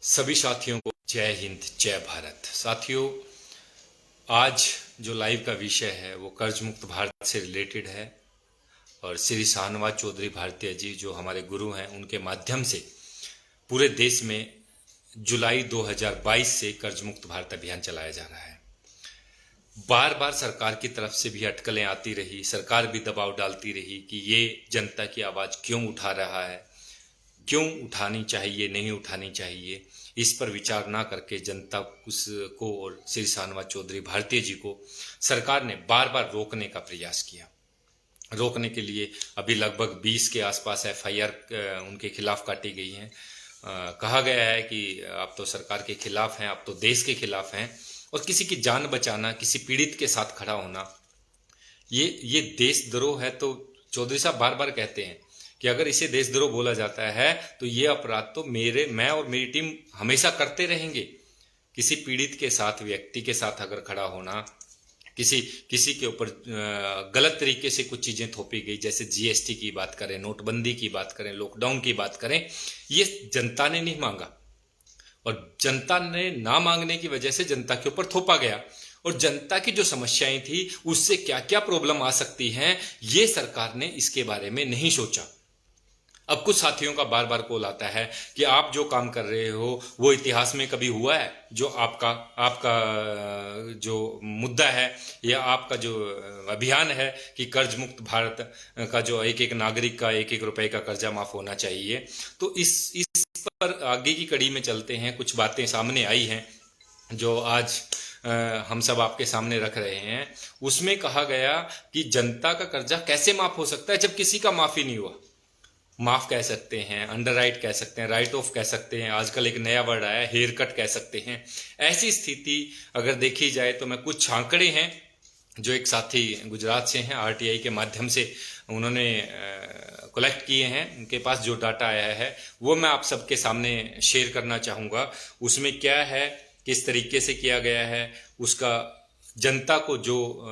सभी साथियों को जय हिंद जय भारत। साथियों, आज जो लाइव का विषय है वो कर्ज मुक्त भारत से रिलेटेड है और श्री शाहनवाज चौधरी भारतीय जी जो हमारे गुरु हैं उनके माध्यम से पूरे देश में जुलाई 2022 से कर्ज मुक्त भारत अभियान चलाया जा रहा है। बार बार सरकार की तरफ से भी अटकलें आती रही, सरकार भी दबाव डालती रही कि ये जनता की आवाज़ क्यों उठा रहा है, क्यों उठानी चाहिए, नहीं उठानी चाहिए। इस पर विचार ना करके जनता को और श्री शाहनवाज चौधरी भारतीय जी को सरकार ने बार बार रोकने का प्रयास किया। रोकने के लिए अभी लगभग 20 के आसपास एफआईआर उनके खिलाफ काटी गई हैं। कहा गया है कि आप तो सरकार के खिलाफ हैं, आप तो देश के खिलाफ हैं और किसी की जान बचाना, किसी पीड़ित के साथ खड़ा होना ये देशद्रोह है। तो चौधरी साहब बार बार कहते हैं कि अगर इसे देशद्रोह बोला जाता है तो ये अपराध तो मैं और मेरी टीम हमेशा करते रहेंगे। किसी पीड़ित के साथ, व्यक्ति के साथ अगर खड़ा होना, किसी के ऊपर गलत तरीके से कुछ चीजें थोपी गई, जैसे जीएसटी की बात करें, नोटबंदी की बात करें, लॉकडाउन की बात करें, ये जनता ने नहीं मांगा और जनता ने ना मांगने की वजह से जनता के ऊपर थोपा गया और जनता की जो समस्याएं थी उससे क्या क्या प्रॉब्लम आ सकती हैं ये सरकार ने इसके बारे में नहीं सोचा। अब कुछ साथियों का बार बार कॉल आता है कि आप जो काम कर रहे हो वो इतिहास में कभी हुआ है? जो आपका जो मुद्दा है या आपका जो अभियान है कि कर्ज मुक्त भारत का जो एक एक नागरिक का एक एक रुपए का कर्जा माफ होना चाहिए, तो इस पर आगे की कड़ी में चलते हैं। कुछ बातें सामने आई हैं जो आज हम सब आपके सामने रख रहे हैं। उसमें कहा गया कि जनता का कर्जा कैसे माफ हो सकता है जब किसी का माफ ही नहीं हुआ। माफ कह सकते हैं, अंडर राइट कह सकते हैं, राइट ऑफ कह सकते हैं, आजकल एक नया वर्ड आया हेयर कट कह सकते हैं। ऐसी स्थिति अगर देखी जाए तो मैं कुछ आंकड़े हैं जो एक साथी गुजरात से हैं, आरटीआई के माध्यम से उन्होंने कलेक्ट किए हैं, उनके पास जो डाटा आया है वो मैं आप सबके सामने शेयर करना चाहूँगा। उसमें क्या है, किस तरीके से किया गया है, उसका जनता को जो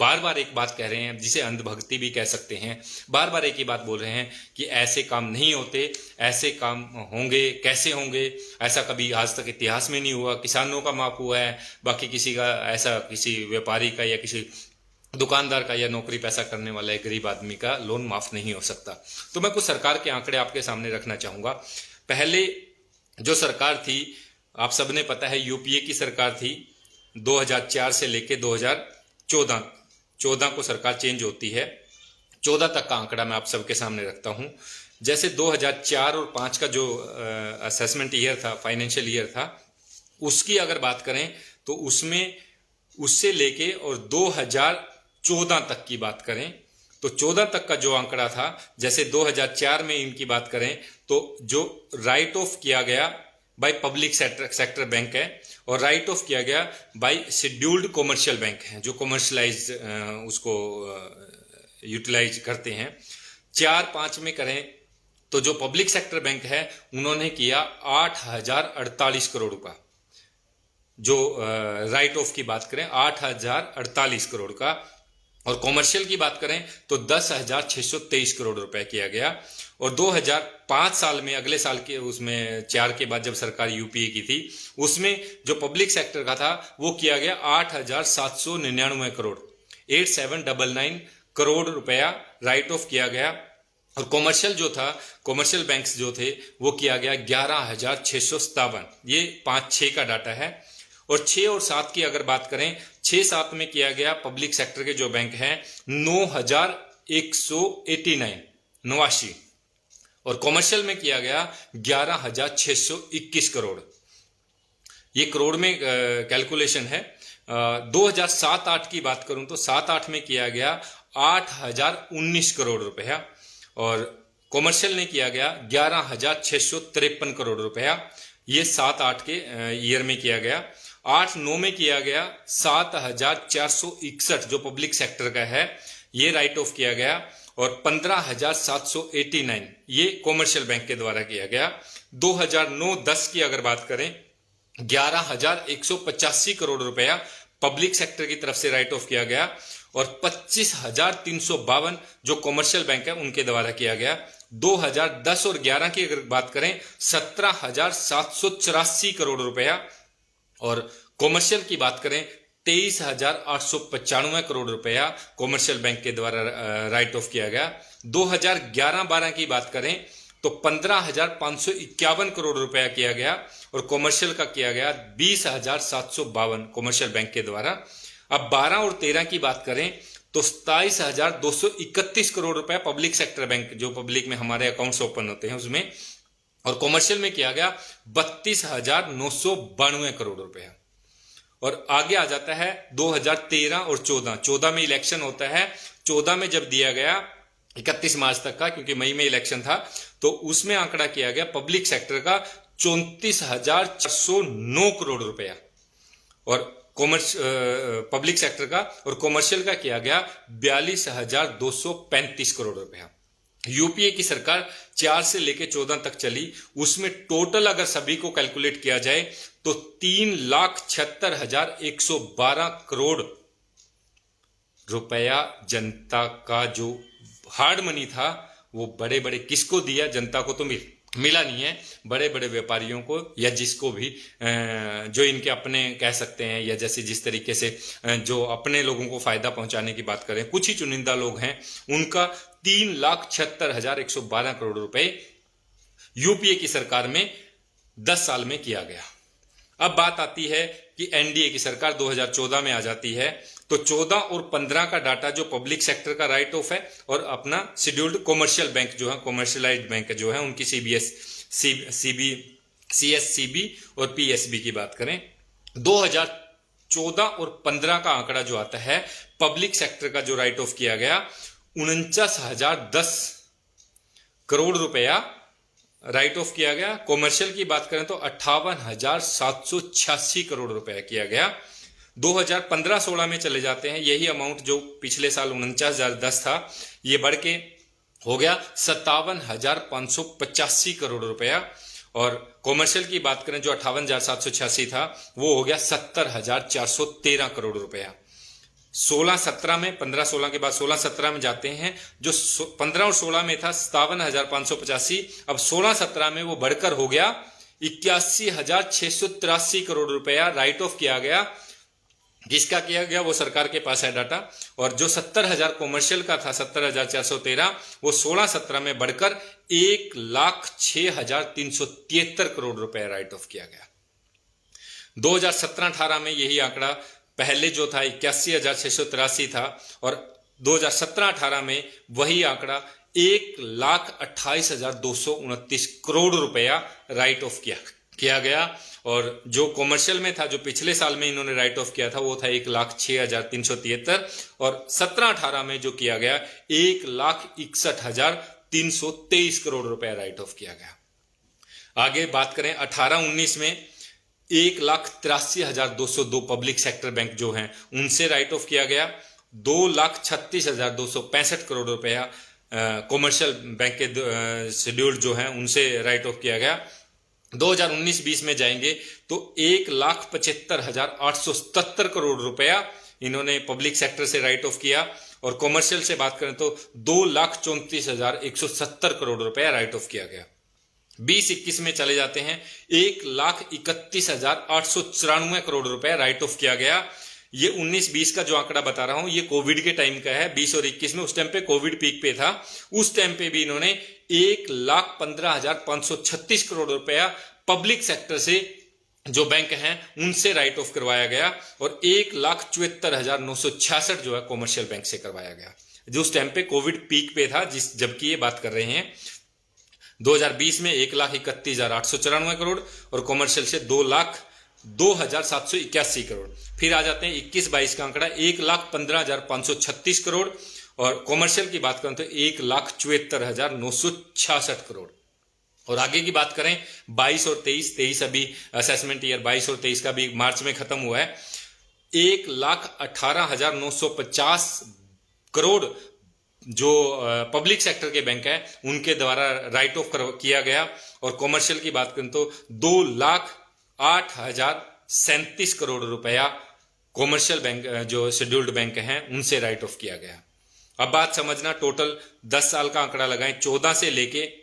बार बार एक बात कह रहे हैं जिसे अंधभक्ति भी कह सकते हैं, बार बार एक ही बात बोल रहे हैं कि ऐसे काम नहीं होते, ऐसे काम होंगे, कैसे होंगे, ऐसा कभी आज तक इतिहास में नहीं हुआ। किसानों का माफ हुआ है, बाकी किसी का, ऐसा किसी व्यापारी का या किसी दुकानदार का या नौकरी पैसा करने वाला एक गरीब आदमी का लोन माफ नहीं हो सकता। तो मैं कुछ सरकार के आंकड़े आपके सामने रखना चाहूंगा। पहले जो सरकार थी, आप सबने पता है, यूपीए की सरकार थी। 2004 से लेके 2014 को सरकार चेंज होती है। 14 तक का आंकड़ा मैं आप सबके सामने रखता हूं। जैसे 2004 और 5 का जो असेसमेंट ईयर था, फाइनेंशियल ईयर था, उसकी अगर बात करें तो उसमें उससे लेके और 2014 तक की बात करें तो 14 तक का जो आंकड़ा था, जैसे 2004 में इनकी बात करें तो जो राइट ऑफ किया गया बाय पब्लिक सेक्टर बैंक है और राइट ऑफ किया गया बाय शेड्यूल्ड कॉमर्शियल बैंक है, जो कॉमर्शलाइज उसको यूटिलाइज करते हैं। 4-5 में करें तो जो पब्लिक सेक्टर बैंक है उन्होंने किया 8,048 करोड़ का। जो राइट ऑफ की बात करें 8,048 करोड़ का, और कॉमर्शियल की बात करें तो 10,623 करोड़ रुपए किया गया। और 2005 साल में, अगले साल के उसमें 4 के बाद जब सरकार यूपीए की थी, उसमें जो पब्लिक सेक्टर का था वो किया गया 8,799 करोड़, 8,799 करोड़ रुपया राइट ऑफ किया गया। और कॉमर्शियल जो था, कॉमर्शियल बैंक्स जो थे वो किया गया 11,657। ये 5-6 का डाटा है। और 6 और 7 की अगर बात करें, 6-7 में किया गया पब्लिक सेक्टर के जो बैंक हैं 9,189 और कॉमर्शियल में किया गया 11,621 करोड़। ये करोड़ में कैलकुलेशन है। 2007-8 की बात करूं तो 7-8 में किया गया 8,019 करोड़ रुपया और कॉमर्शियल ने किया गया 11,653 करोड़ रुपया। ये 7-8 के ईयर में किया गया। 8-9 में किया गया 7,461 जो पब्लिक सेक्टर का है, ये राइट ऑफ किया गया। और 15,789 ये कॉमर्शियल बैंक के द्वारा किया गया। 2009-10 की अगर बात करें 11,185 करोड़ रुपया पब्लिक सेक्टर की तरफ से राइट ऑफ किया गया और 25,352 जो कॉमर्शियल बैंक है उनके द्वारा किया गया। 2010 और 11 की अगर बात करें 17,784 करोड़ रुपया, और कॉमर्शियल की बात करें 23,895 करोड़ रुपया कॉमर्शियल बैंक के द्वारा राइट ऑफ किया गया। 2011-12 की बात करें तो 15,551 करोड़ रुपया किया गया, और कॉमर्शियल का किया गया 20,752 कॉमर्शियल बैंक के द्वारा। अब 12 और 13 की बात करें तो 27,231 करोड़ रुपया पब्लिक सेक्टर बैंक, जो पब्लिक में हमारे अकाउंट्स ओपन होते हैं उसमें, और कॉमर्शियल में किया गया 32,992 करोड़ रुपया। और आगे आ जाता है 2013 और 14 में इलेक्शन होता है। 14 में जब दिया गया 31 मार्च तक का, क्योंकि मई में इलेक्शन था, तो उसमें आंकड़ा किया गया पब्लिक सेक्टर का 34,409 करोड़ रुपया, और पब्लिक सेक्टर का, और कॉमर्शियल का किया गया 42,235 करोड़ रुपया। यूपीए की सरकार 4 से लेकर 14 तक चली, उसमें टोटल अगर सभी को कैलकुलेट किया जाए तो 3,76,112 करोड़ रुपया जनता का जो हार्ड मनी था वो बड़े बड़े किसको दिया, जनता को तो मिला नहीं है, बड़े बड़े व्यापारियों को या जिसको भी जो इनके अपने कह सकते हैं, या जैसे जिस तरीके से जो अपने लोगों को फायदा पहुंचाने की बात करें, कुछ ही चुनिंदा लोग हैं, उनका 3,76,112 करोड़ रुपए यूपीए की सरकार में 10 साल में किया गया। अब बात आती है कि एनडीए की सरकार 2014 में आ जाती है, तो 14 और 15 का डाटा जो पब्लिक सेक्टर का राइट ऑफ है, और अपना शेड्यूल्ड कॉमर्शियल बैंक जो है, कॉमर्शियलाइज्ड बैंक जो है, उनकी सीएससीबी और पीएसबी की बात करें, 2014 और 15 का आंकड़ा जो आता है पब्लिक सेक्टर का जो राइट ऑफ किया गया 49,010 करोड़ रुपया राइट ऑफ किया गया। कॉमर्शियल की बात करें तो 58,786 करोड़ रुपया किया गया। 2015-16 में चले जाते हैं, यही अमाउंट जो पिछले साल 49,010 था, ये बढ़ के हो गया 57,585 करोड़ रुपया, और कॉमर्शियल की बात करें जो 58,786 था वो हो गया 70,413 करोड़ रुपया। 16-17 में, 15-16 के बाद 16-17 में जाते हैं, जो 15 और 16 में था 57,585, अब 16-17 में वो बढ़कर हो गया 81,683 करोड़ रुपया राइट ऑफ किया गया। जिसका किया गया वो सरकार के पास है डाटा, और जो 70,000 कॉमर्शियल का था 70,413, वो 16-17 में बढ़कर 1,06,373 करोड़ रुपया राइट ऑफ किया गया। 2017-18 में यही आंकड़ा पहले जो था 81,683 था, और 2017-18 में वही आंकड़ा 1,28,229 करोड़ रुपया राइट ऑफ किया गया। और जो कॉमर्शियल में था, जो पिछले साल में इन्होंने राइट ऑफ किया था, वो था 1,06,373, और 17-18 में जो किया गया 1,61,323 करोड़ रुपया राइट ऑफ किया गया। आगे बात करें 18-19 में 1,83,202 पब्लिक सेक्टर बैंक जो हैं उनसे राइट ऑफ किया गया। 2,36,265 करोड़ रुपया कॉमर्शियल बैंक के शेड्यूल्ड जो हैं उनसे राइट ऑफ किया गया। 2019-20 में जाएंगे तो 1,75,877 करोड़ रुपया इन्होंने पब्लिक सेक्टर से राइट ऑफ किया, और कॉमर्शियल से बात करें तो 2,34,170 करोड़ रुपया राइट ऑफ किया गया। 20-21 में चले जाते हैं, 1,31,894 करोड़ रुपया राइट ऑफ किया गया। ये 19-20 का जो आंकड़ा बता रहा हूं ये कोविड के टाइम का है, 20 और 21 में, उस टाइम पे कोविड पीक पे था, उस टाइम पे भी इन्होंने 1,15,536 करोड़ रुपया पब्लिक सेक्टर से जो बैंक हैं उनसे राइट ऑफ करवाया गया, और 1,74,966 जो है कॉमर्शियल बैंक से करवाया गया, जो उस टाइम पे कोविड पीक पे था, जबकि ये बात कर रहे हैं। 2020 में 1,31,894 करोड़, और कॉमर्शियल से 2,02,781 करोड़। फिर आ जाते हैं 21-22 का आंकड़ा 1,15,536 करोड़, और कॉमर्शियल की बात करें तो 1,74,966 करोड़। और आगे की बात करें 22 और 23 अभी असेसमेंट ईयर 22 और 23 का भी मार्च में खत्म हुआ है, 1,18,950 करोड़ जो पब्लिक सेक्टर के बैंक है उनके द्वारा राइट ऑफ किया गया। और कॉमर्शियल की बात करें तो 2,08,037 करोड़ रुपया कॉमर्शियल बैंक जो शेड्यूल्ड बैंक हैं उनसे राइट ऑफ किया गया। अब बात समझना, टोटल 10 साल का आंकड़ा लगाएं, 14 से लेके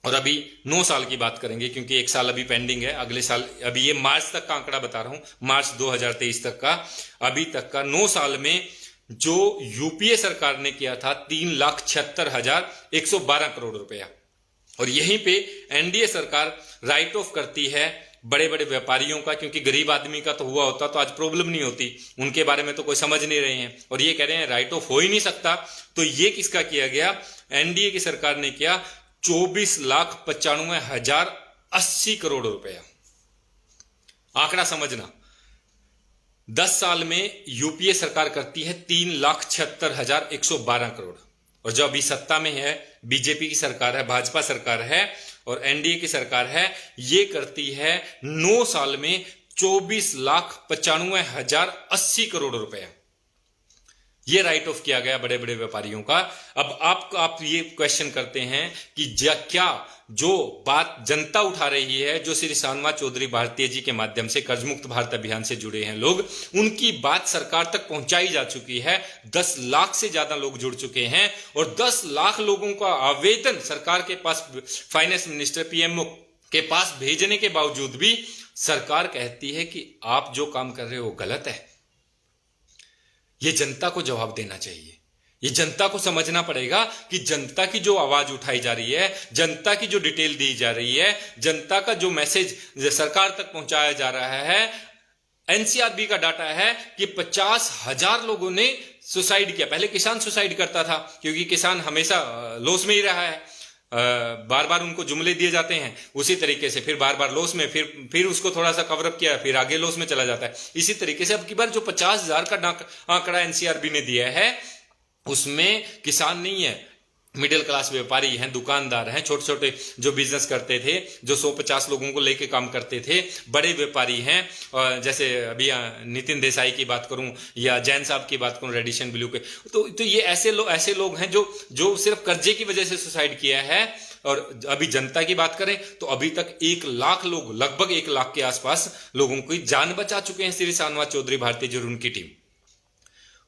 और अभी 9 साल की बात करेंगे क्योंकि 1 साल अभी पेंडिंग है, अगले साल, अभी ये मार्च तक का आंकड़ा बता रहा हूं, मार्च 2023 तक का, अभी तक का 9 साल में जो यूपीए सरकार ने किया था 3,76,112 करोड़ रुपया। और यहीं पे एनडीए सरकार राइट ऑफ करती है बड़े बड़े व्यापारियों का, क्योंकि गरीब आदमी का तो हुआ होता तो आज प्रॉब्लम नहीं होती, उनके बारे में तो कोई समझ नहीं रहे हैं, और ये कह रहे हैं राइट ऑफ हो ही नहीं सकता। तो ये किसका किया गया? एनडीए की सरकार ने किया 24,95,080 करोड़ रुपया। आंकड़ा समझना, 10 साल में यूपीए सरकार करती है 3,76,112 करोड़, और जो अभी सत्ता में है बीजेपी की सरकार है, भाजपा सरकार है और एनडीए की सरकार है, ये करती है 9 साल में 24,95,080 करोड़ रुपया। ये राइट ऑफ किया गया बड़े बड़े व्यापारियों का। अब आप ये क्वेश्चन करते हैं कि क्या जो बात जनता उठा रही है, जो श्री शानवाज चौधरी भारतीय जी के माध्यम से कर्ज मुक्त भारत अभियान से जुड़े हैं लोग, उनकी बात सरकार तक पहुंचाई जा चुकी है। 10 लाख से ज्यादा लोग जुड़ चुके हैं और 10 लाख लोगों का आवेदन सरकार के पास, फाइनेंस मिनिस्टर पीएमओ के पास भेजने के बावजूद भी सरकार कहती है कि आप जो काम कर रहे हो गलत है। ये जनता को जवाब देना चाहिए, ये जनता को समझना पड़ेगा कि जनता की जो आवाज उठाई जा रही है, जनता की जो डिटेल दी जा रही है, जनता का जो मैसेज सरकार तक पहुंचाया जा रहा है, एनसीआरबी का डाटा है कि 50,000 लोगों ने सुसाइड किया। पहले किसान सुसाइड करता था क्योंकि किसान हमेशा लॉस में ही रहा है, बार बार उनको जुमले दिए जाते हैं, उसी तरीके से फिर बार बार लॉस में, फिर उसको थोड़ा सा कवरअप किया, फिर आगे लॉस में चला जाता है। इसी तरीके से अब की बार जो 50,000 का आंकड़ा एनसीआरबी ने दिया है, उसमें किसान नहीं है, मिडिल क्लास व्यापारी हैं, दुकानदार हैं, छोटे छोटे जो बिजनेस करते थे, जो 150 लोगों को लेके काम करते थे, बड़े व्यापारी हैं। और जैसे अभी नितिन देसाई की बात करूं या जैन साहब की बात करूं रेडिशन ब्लू के, तो ये ऐसे लोग हैं जो सिर्फ कर्जे की वजह से सुसाइड किया है। और अभी जनता की बात करें तो अभी तक 1 लाख लोग, लगभग 1 लाख के आसपास लोगों की जान बचा चुके हैं श्री शानवाज चौधरी भारतीय जी और उनकी टीम।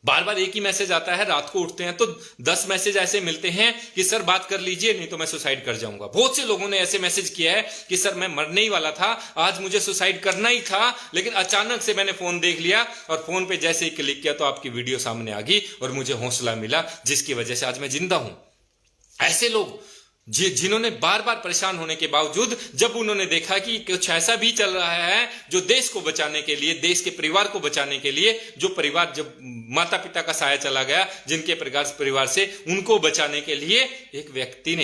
बार बार एक ही मैसेज आता है, रात को उठते हैं तो 10 मैसेज ऐसे मिलते हैं कि सर बात कर लीजिए नहीं तो मैं सुसाइड कर जाऊंगा। बहुत से लोगों ने ऐसे मैसेज किया है कि सर मैं मरने ही वाला था, आज मुझे सुसाइड करना ही था, लेकिन अचानक से मैंने फोन देख लिया और फोन पे जैसे ही क्लिक किया तो आपकी वीडियो सामने आ गई और मुझे हौसला मिला, जिसकी वजह से आज मैं जिंदा हूं। ऐसे लोग जिन्होंने बार बार परेशान होने के बावजूद, जब उन्होंने देखा कि कुछ ऐसा भी चल रहा है जो देश को बचाने के लिए, देश के परिवार को बचाने के लिए, जो परिवार, जब माता पिता का साया चला गया, जिनके परिवार से, उनको बचाने के लिए एक व्यक्ति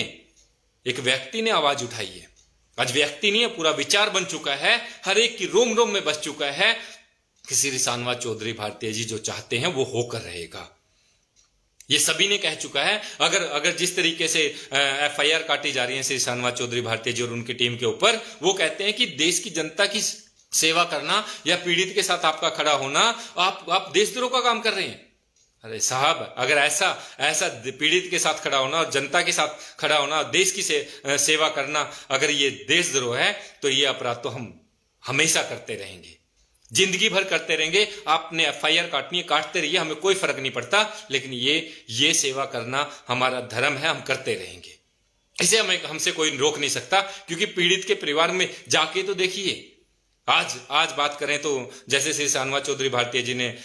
ने आवाज उठाई है। आज व्यक्ति नहीं है, पूरा विचार बन चुका है, हर एक की रोम रोम में बस चुका है कि श्री शानवाज चौधरी भारतीय जी जो चाहते हैं वो होकर रहेगा। ये सभी ने कह चुका है। अगर जिस तरीके से एफआईआर काटी जा रही है श्री शानवाज चौधरी भारतीय जी और उनकी टीम के ऊपर, वो कहते हैं कि देश की जनता की सेवा करना या पीड़ित के साथ आपका खड़ा होना, आप देशद्रोह का काम कर रहे हैं। अरे साहब, अगर ऐसा पीड़ित के साथ खड़ा होना और जनता के साथ खड़ा होना, देश की सेवा करना, अगर ये देशद्रोह है तो ये अपराध तो हम हमेशा करते रहेंगे, जिंदगी भर करते रहेंगे। आपने एफआईआर काटनी है, काटते रहिए, हमें कोई फर्क नहीं पड़ता, लेकिन ये सेवा करना हमारा धर्म है, हम करते रहेंगे। इसे हमसे कोई रोक नहीं सकता, क्योंकि पीड़ित के परिवार में जाके तो देखिए। आज बात करें तो जैसे श्री शानवाज चौधरी भारतीय जी ने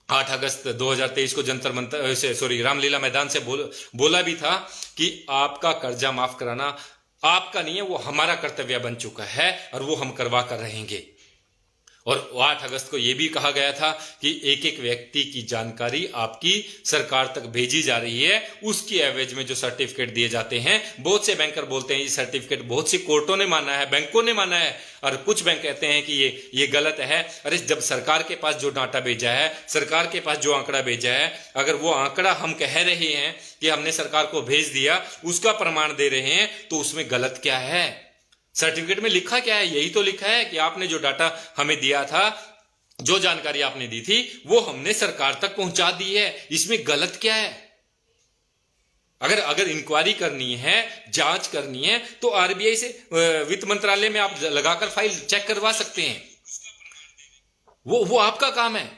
8 अगस्त 2023 को जंतर मंतर रामलीला मैदान से बोला भी था कि आपका कर्जा माफ कराना आपका नहीं है, वो हमारा कर्तव्य बन चुका है और वो हम करवा कर रहेंगे। और 8 अगस्त को यह भी कहा गया था कि एक एक व्यक्ति की जानकारी आपकी सरकार तक भेजी जा रही है, उसकी एवरेज में जो सर्टिफिकेट दिए जाते हैं। बहुत से बैंकर बोलते हैं ये सर्टिफिकेट बहुत सी कोर्टों ने माना है, बैंकों ने माना है, और कुछ बैंक कहते हैं कि ये गलत है। अरे जब सरकार के पास जो डाटा भेजा है, सरकार के पास जो आंकड़ा भेजा है, अगर वो आंकड़ा हम कह रहे हैं कि हमने सरकार को भेज दिया, उसका प्रमाण दे रहे हैं, तो उसमें गलत क्या है? सर्टिफिकेट में लिखा क्या है? यही तो लिखा है कि आपने जो डाटा हमें दिया था, जो जानकारी आपने दी थी, वो हमने सरकार तक पहुंचा दी है। इसमें गलत क्या है? अगर इंक्वायरी करनी है, जांच करनी है, तो आरबीआई से, वित्त मंत्रालय में आप लगाकर फाइल चेक करवा सकते हैं, वो आपका काम है।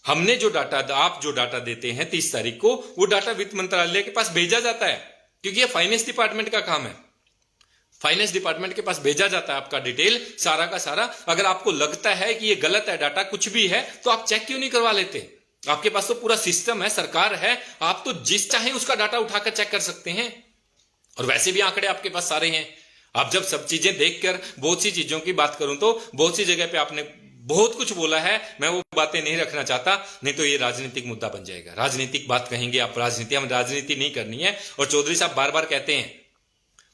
हमने जो डाटा, आप जो डाटा देते हैं 30 तारीख को, वो डाटा वित्त मंत्रालय के पास भेजा जाता है, क्योंकि ये फाइनेंस डिपार्टमेंट का काम है। फाइनेंस डिपार्टमेंट के पास भेजा जाता है आपका डिटेल सारा का सारा। अगर आपको लगता है कि ये गलत है, डाटा कुछ भी है, तो आप चेक क्यों नहीं करवा लेते? आपके पास तो पूरा सिस्टम है, सरकार है, आप तो जिस चाहे उसका डाटा उठाकर चेक कर सकते हैं। और वैसे भी आंकड़े आपके पास सारे हैं। आप जब सब चीजें देखकर, बहुत सी चीजों की बात करूं तो बहुत सी जगह पे आपने बहुत कुछ बोला है, मैं वो बातें नहीं रखना चाहता, नहीं तो ये राजनीतिक मुद्दा बन जाएगा। राजनीतिक बात कहेंगे आप, राजनीति, हम राजनीति नहीं करनी है। और चौधरी साहब बार बार कहते हैं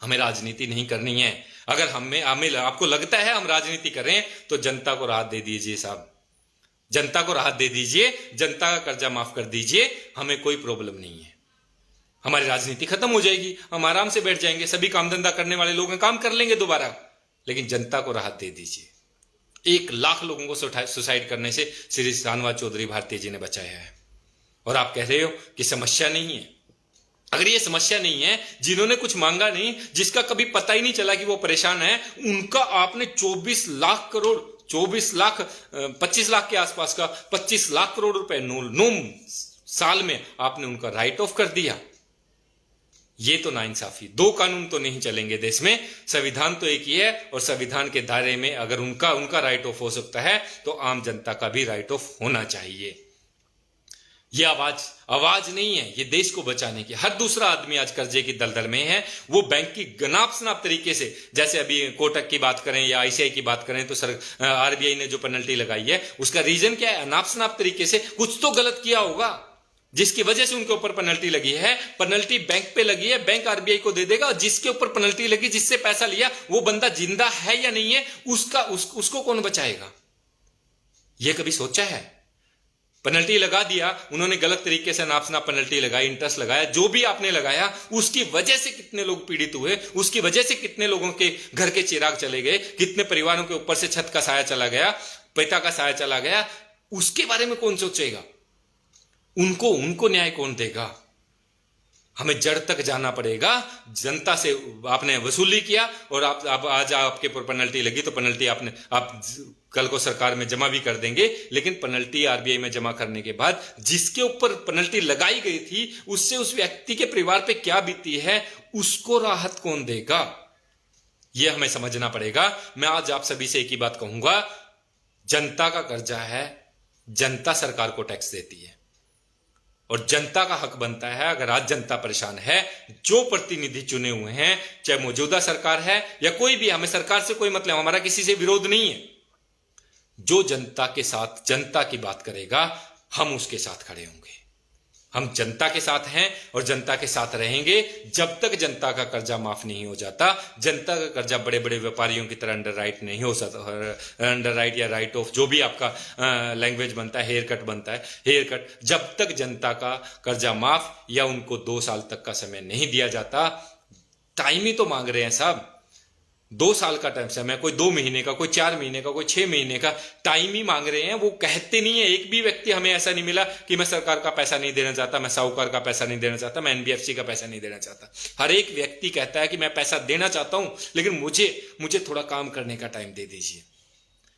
हमें राजनीति नहीं करनी है। अगर हमें आपको लगता है हम राजनीति करें तो जनता को राहत दे दीजिए साहब, जनता को राहत दे दीजिए, जनता का कर्जा माफ कर दीजिए, हमें कोई प्रॉब्लम नहीं है। हमारी राजनीति खत्म हो जाएगी, हम आराम से बैठ जाएंगे, सभी काम धंधा करने वाले लोग काम कर लेंगे दोबारा। लेकिन जनता को राहत दे दीजिए। 1 लाख लोगों को सुसाइड करने से श्री शाहनवाज चौधरी भारती जी ने बचाया है। और आप कह रहे हो कि समस्या नहीं है। अगर ये समस्या नहीं है, जिन्होंने कुछ मांगा नहीं, जिसका कभी पता ही नहीं चला कि वो परेशान है, उनका आपने 24 लाख करोड़, 24 लाख 25 लाख के आसपास का 25 लाख करोड़ रुपए 9 साल में आपने उनका राइट ऑफ कर दिया। ये तो नाइंसाफी। 2 कानून तो नहीं चलेंगे देश में, संविधान तो एक ही है, और संविधान के दायरे में अगर उनका राइट ऑफ हो सकता है तो आम जनता का भी राइट ऑफ होना चाहिए। ये आवाज नहीं है, ये देश को बचाने की। हर दूसरा आदमी आज कर्जे की दलदल में है। वो बैंक की गनाप शनाप तरीके से, जैसे अभी कोटक की बात करें या आईसीआई की बात करें, तो आरबीआई ने जो पेनल्टी लगाई है उसका रीजन क्या है? अनाप शनाप तरीके से कुछ तो गलत किया होगा, जिसकी वजह से उनके ऊपर पेनल्टी लगी है। पेनल्टी बैंक पे लगी है, बैंक आरबीआई को दे देगा। जिसके ऊपर पेनल्टी लगी, जिससे पैसा लिया, वो बंदा जिंदा है या नहीं है, उसको कौन बचाएगा? ये कभी सोचा है? पेनल्टी लगा दिया उन्होंने, गलत तरीके से नाप शनाप पेनल्टी लगाई, इंटरेस्ट लगाया, जो भी आपने लगाया, उसकी वजह से कितने लोग पीड़ित हुए, उसकी वजह से कितने लोगों के घर के चिराग चले गए, कितने परिवारों के ऊपर से छत का साया चला गया, पिता का साया चला गया। उसके बारे में कौन सोचेगा? उनको न्याय कौन देगा? हमें जड़ तक जाना पड़ेगा। जनता से आपने वसूली किया और आप आज आपके ऊपर पेनल्टी लगी, तो पेनल्टी आप कल को सरकार में जमा भी कर देंगे, लेकिन पेनल्टी आरबीआई में जमा करने के बाद जिसके ऊपर पेनल्टी लगाई गई थी, उससे उस व्यक्ति के परिवार पे क्या बीती है, उसको राहत कौन देगा? यह हमें समझना पड़ेगा। मैं आज आप सभी से एक ही बात कहूंगा, जनता का कर्जा है, जनता सरकार को टैक्स देती है और जनता का हक बनता है। अगर आज जनता परेशान है, जो प्रतिनिधि चुने हुए हैं, चाहे मौजूदा सरकार है या कोई भी, हमें सरकार से कोई मतलब, हमारा किसी से विरोध नहीं है, जो जनता के साथ जनता की बात करेगा, हम उसके साथ खड़े होंगे। हम जनता के साथ हैं और जनता के साथ रहेंगे जब तक जनता का कर्जा माफ नहीं हो जाता। जनता का कर्जा बड़े बड़े व्यापारियों की तरह अंडर राइट नहीं हो सकता, अंडर राइट या राइट ऑफ, जो भी आपका लैंग्वेज बनता है, हेयर कट बनता है, हेयर कट, जब तक जनता का कर्जा माफ या उनको 2 साल तक का समय नहीं दिया जाता। टाइम ही तो मांग रहे हैं साहब, 2 साल का टाइम समय, कोई 2 महीने का, कोई 4 महीने का, कोई 6 महीने का टाइम ही मांग रहे हैं। वो कहते नहीं है, एक भी व्यक्ति हमें ऐसा नहीं मिला कि मैं सरकार का पैसा नहीं देना चाहता, मैं साहूकार का पैसा नहीं देना चाहता, मैं एनबीएफसी का पैसा नहीं देना चाहता। हर एक व्यक्ति कहता है कि मैं पैसा देना चाहता हूं, लेकिन मुझे थोड़ा काम करने का टाइम दे दीजिए।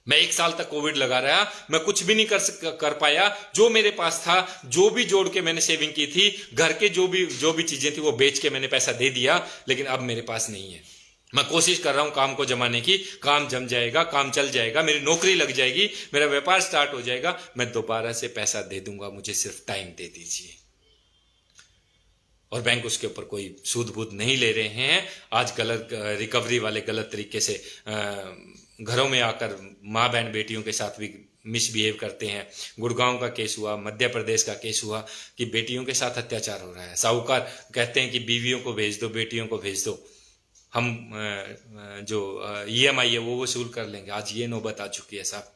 मैं 1 साल तक कोविड लगा रहा, मैं कुछ भी नहीं कर पाया। जो मेरे पास था, जो भी जोड़ के मैंने सेविंग की थी, घर के जो भी चीजें थी, वो बेच के मैंने पैसा दे दिया, लेकिन अब मेरे पास नहीं है। मैं कोशिश कर रहा हूं काम को जमाने की, काम जम जाएगा, काम चल जाएगा, मेरी नौकरी लग जाएगी, मेरा व्यापार स्टार्ट हो जाएगा, मैं दोबारा से पैसा दे दूंगा, मुझे सिर्फ टाइम दे दीजिए। और बैंक उसके ऊपर कोई सूद बूद नहीं ले रहे हैं। आज गलत रिकवरी वाले गलत तरीके से घरों में आकर माँ बहन बेटियों के साथ भी मिसबिहेव करते हैं। गुड़गांव का केस हुआ, मध्य प्रदेश का केस हुआ कि बेटियों के साथ अत्याचार हो रहा है। साहूकार कहते हैं कि बीवियों को भेज दो, बेटियों को भेज दो, हम जो ईएमआई है वो वसूल कर लेंगे। आज ये नौबत आ चुकी है साहब,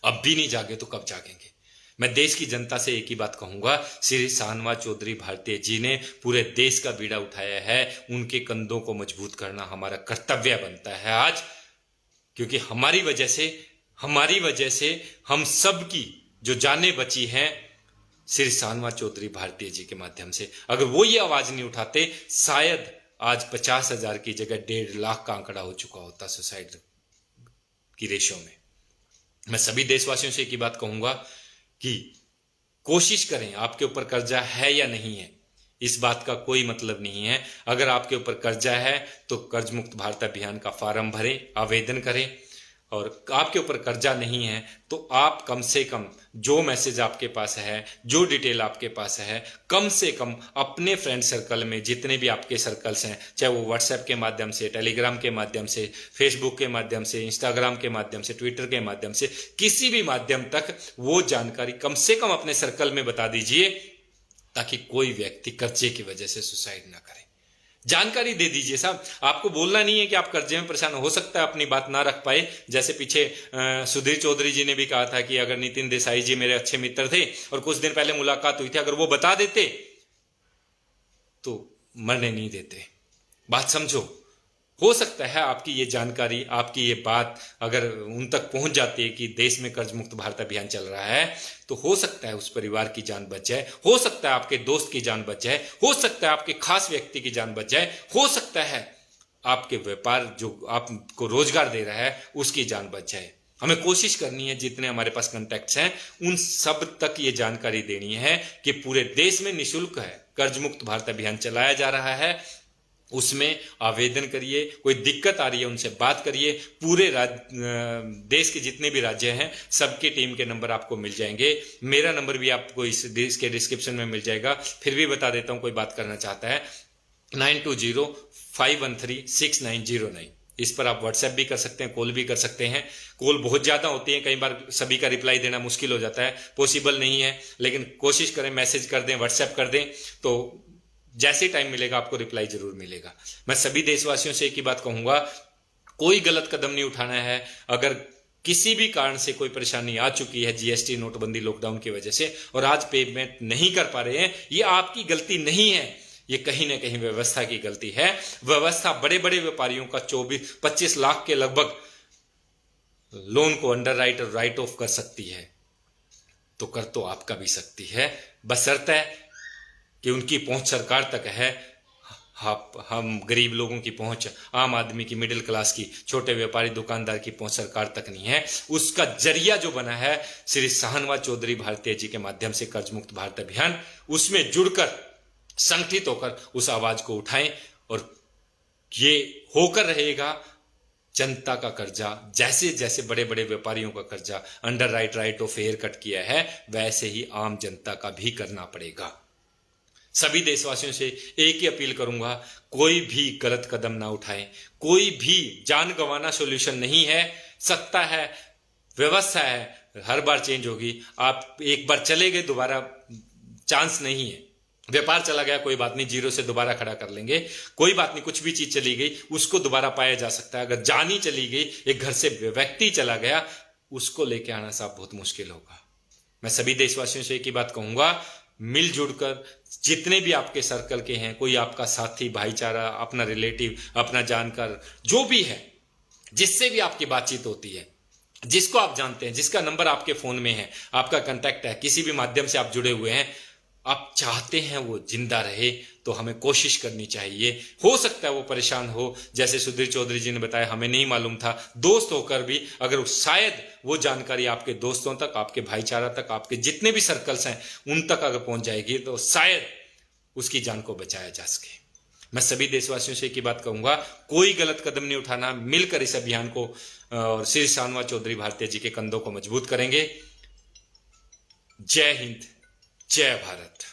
अब भी नहीं जागे तो कब जागेंगे? मैं देश की जनता से एक ही बात कहूंगा, श्री शाहनवाज चौधरी भारती जी ने पूरे देश का बीड़ा उठाया है, उनके कंधों को मजबूत करना हमारा कर्तव्य बनता है आज, क्योंकि हमारी वजह से हम सब की जो जानें बची हैं श्री शाहनवाज चौधरी भारती जी के माध्यम से। अगर वो ये आवाज नहीं उठाते, शायद आज 50,000 की जगह 1.5 लाख का आंकड़ा हो चुका होता सुसाइड की रेशो में। मैं सभी देशवासियों से एक ही बात कहूंगा कि कोशिश करें, आपके ऊपर कर्जा है या नहीं है इस बात का कोई मतलब नहीं है। अगर आपके ऊपर कर्जा है तो कर्ज मुक्त भारत अभियान का फॉर्म भरें, आवेदन करें। और आपके ऊपर कर्जा नहीं है तो आप कम से कम जो मैसेज आपके पास है, जो डिटेल आपके पास है, कम से कम अपने फ्रेंड सर्कल में जितने भी आपके सर्कल्स हैं, चाहे वो व्हाट्सएप के माध्यम से, टेलीग्राम के माध्यम से, फेसबुक के माध्यम से, इंस्टाग्राम के माध्यम से, ट्विटर के माध्यम से, किसी भी माध्यम तक वो जानकारी कम से कम अपने सर्कल में बता दीजिए, ताकि कोई व्यक्ति कर्जे की वजह से सुसाइड ना करे। जानकारी दे दीजिए साहब। आपको बोलना नहीं है कि आप कर्जे में परेशान, हो सकता है अपनी बात ना रख पाए। जैसे पीछे सुधीर चौधरी जी ने भी कहा था कि अगर नितिन देसाई जी मेरे अच्छे मित्र थे और कुछ दिन पहले मुलाकात हुई थी, अगर वो बता देते तो मरने नहीं देते। बात समझो। हो सकता है आपकी ये जानकारी, आपकी ये बात अगर उन तक पहुंच जाती है कि देश में कर्ज मुक्त भारत अभियान चल रहा है, तो हो सकता है उस परिवार की जान बच जाए, हो सकता है आपके दोस्त की जान बच जाए, हो सकता है आपके खास व्यक्ति की जान बच जाए, हो सकता है आपके व्यापार जो आपको रोजगार दे रहा है उसकी जान बच जाए। हमें कोशिश करनी है, जितने हमारे पास कॉन्टैक्ट्स हैं उन सब तक ये जानकारी देनी है कि पूरे देश में निःशुल्क है कर्ज मुक्त भारत अभियान चलाया जा रहा है। उसमें आवेदन करिए, कोई दिक्कत आ रही है उनसे बात करिए। पूरे देश के जितने भी राज्य हैं सबकी टीम के नंबर आपको मिल जाएंगे। मेरा नंबर भी आपको इसके डिस्क्रिप्शन में मिल जाएगा। फिर भी बता देता हूं, कोई बात करना चाहता है 9205136909। इस पर आप व्हाट्सएप भी कर सकते हैं, कॉल भी कर सकते हैं। कॉल बहुत ज़्यादा होती है, कई बार सभी का रिप्लाई देना मुश्किल हो जाता है, पॉसिबल नहीं है, लेकिन कोशिश करें मैसेज कर दें, व्हाट्सएप कर दें, तो जैसे टाइम मिलेगा आपको रिप्लाई जरूर मिलेगा। मैं सभी देशवासियों से एक ही बात कहूंगा, कोई गलत कदम नहीं उठाना है। अगर किसी भी कारण से कोई परेशानी आ चुकी है, जीएसटी, नोटबंदी, लॉकडाउन की वजह से, और आज पेमेंट नहीं कर पा रहे हैं, ये आपकी गलती नहीं है, ये कहीं ना कहीं व्यवस्था की गलती है। व्यवस्था बड़े बड़े व्यापारियों का 24-25 लाख के लगभग लोन को अंडर राइट और राइट ऑफ कर सकती है, तो कर तो आपका भी सकती है, बशर्ते कि उनकी पहुंच सरकार तक है। हम गरीब लोगों की पहुंच, आम आदमी की, मिडिल क्लास की, छोटे व्यापारी दुकानदार की पहुंच सरकार तक नहीं है। उसका जरिया जो बना है श्री शाहनवाज चौधरी भारतीय जी के माध्यम से कर्ज मुक्त भारत अभियान, उसमें जुड़कर संगठित होकर उस आवाज को उठाएं। और ये होकर रहेगा जनता का कर्जा, जैसे जैसे बड़े बड़े व्यापारियों का कर्जा under right of air cut किया है, वैसे ही आम जनता का भी करना पड़ेगा। सभी देशवासियों से एक ही अपील करूंगा, कोई भी गलत कदम ना उठाएं। कोई भी जान गंवाना सॉल्यूशन नहीं है। सत्ता है, व्यवस्था है, हर बार चेंज होगी। आप एक बार चले गए, दोबारा चांस नहीं है। व्यापार चला गया, कोई बात नहीं, जीरो से दोबारा खड़ा कर लेंगे। कोई बात नहीं, कुछ भी चीज चली गई उसको दोबारा पाया जा सकता है। अगर जान ही चली गई, एक घर से व्यक्ति चला गया, उसको लेके आना साहब बहुत मुश्किल होगा। मैं सभी देशवासियों से एक ही बात कहूंगा, मिलजुल कर जितने भी आपके सर्कल के हैं, कोई आपका साथी, भाईचारा, अपना रिलेटिव, अपना जानकार, जो भी है, जिससे भी आपकी बातचीत होती है, जिसको आप जानते हैं, जिसका नंबर आपके फोन में है, आपका कांटेक्ट है, किसी भी माध्यम से आप जुड़े हुए हैं, आप चाहते हैं वो जिंदा रहे, तो हमें कोशिश करनी चाहिए। हो सकता है वो परेशान हो, जैसे सुधीर चौधरी जी ने बताया, हमें नहीं मालूम था। दोस्त होकर भी अगर शायद वो जानकारी आपके दोस्तों तक, आपके भाईचारा तक, आपके जितने भी सर्कल्स हैं उन तक अगर पहुंच जाएगी, तो शायद उसकी जान को बचाया जा सके। मैं सभी देशवासियों से एक ही बात कहूंगा, कोई गलत कदम नहीं उठाना। मिलकर इस अभियान को और श्री शाहनवाज चौधरी भारतीय जी के कंधों को मजबूत करेंगे। जय हिंद, जय भारत।